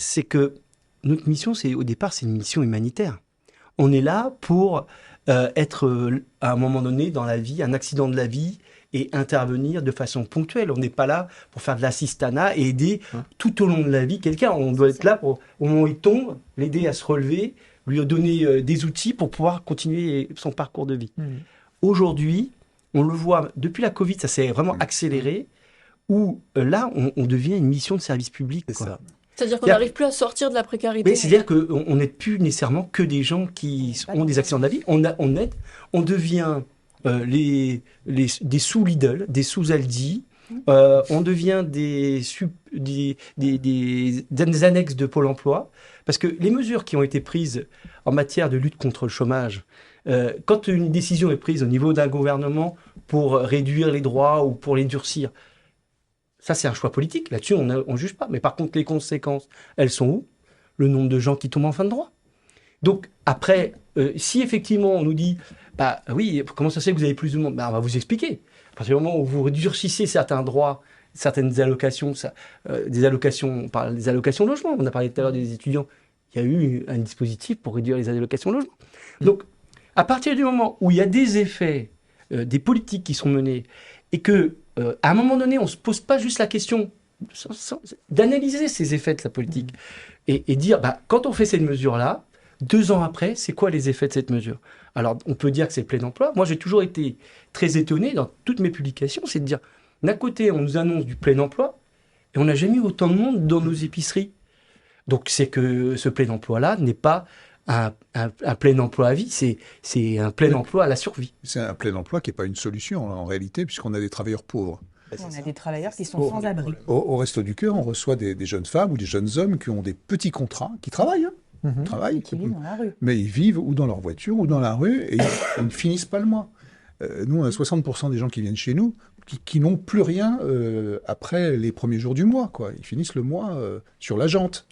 c'est que notre mission, au départ, c'est une mission humanitaire. On est là pour être, à un moment donné, dans la vie, un accident de la vie, et intervenir de façon ponctuelle. On n'est pas là pour faire de l'assistanat et aider tout au long de la vie quelqu'un. On doit être là pour, au moment où il tombe, l'aider à se relever, lui donner des outils pour pouvoir continuer son parcours de vie. Aujourd'hui, on le voit, depuis la Covid, ça s'est vraiment accéléré, où là, on devient une mission de service public. C'est ça. C'est-à-dire qu'on n'arrive plus à sortir de la précarité. Oui, c'est-à-dire qu'on n'aide plus nécessairement que des gens qui ont des accidents de la vie. On devient des sous-Lidl, des sous-Aldi, on devient des annexes de Pôle emploi, parce que les mesures qui ont été prises en matière de lutte contre le chômage, quand une décision est prise au niveau d'un gouvernement pour réduire les droits ou pour les durcir, ça c'est un choix politique, là-dessus on ne juge pas, mais par contre les conséquences, elles sont où? Le nombre de gens qui tombent en fin de droit. Donc après, si effectivement on nous dit, bah oui, comment ça se fait que vous avez plus de monde? Bah, on va vous expliquer. À partir du moment où vous durcissez certains droits, certaines allocations, des allocations, on parle des allocations logement, on a parlé tout à l'heure des étudiants, il y a eu un dispositif pour réduire les allocations logement. Donc à partir du moment où il y a des effets, des politiques qui sont menées, et que à un moment donné on ne se pose pas juste la question d'analyser ces effets de la politique, et dire, bah, quand on fait cette mesure-là, 2 ans après, c'est quoi les effets de cette mesure? Alors, on peut dire que c'est le plein emploi. Moi, j'ai toujours été très étonné dans toutes mes publications, c'est de dire, d'un côté, on nous annonce du plein emploi, et on n'a jamais eu autant de monde dans nos épiceries. Donc, c'est que ce plein emploi-là n'est pas un plein emploi à vie, c'est un plein emploi à la survie. C'est un plein emploi qui n'est pas une solution, en réalité, puisqu'on a des travailleurs pauvres. On a des travailleurs qui sont sans abri. Au Resto du Cœur, on reçoit des jeunes femmes ou des jeunes hommes qui ont des petits contrats, qui travaillent, travaillent, Qui vivent dans la rue. mais ils vivent ou dans leur voiture ou dans la rue et ils ne finissent pas le mois. Nous, on a 60% des gens qui viennent chez nous qui n'ont plus rien après les premiers jours du mois, quoi. Ils finissent le mois sur la jante.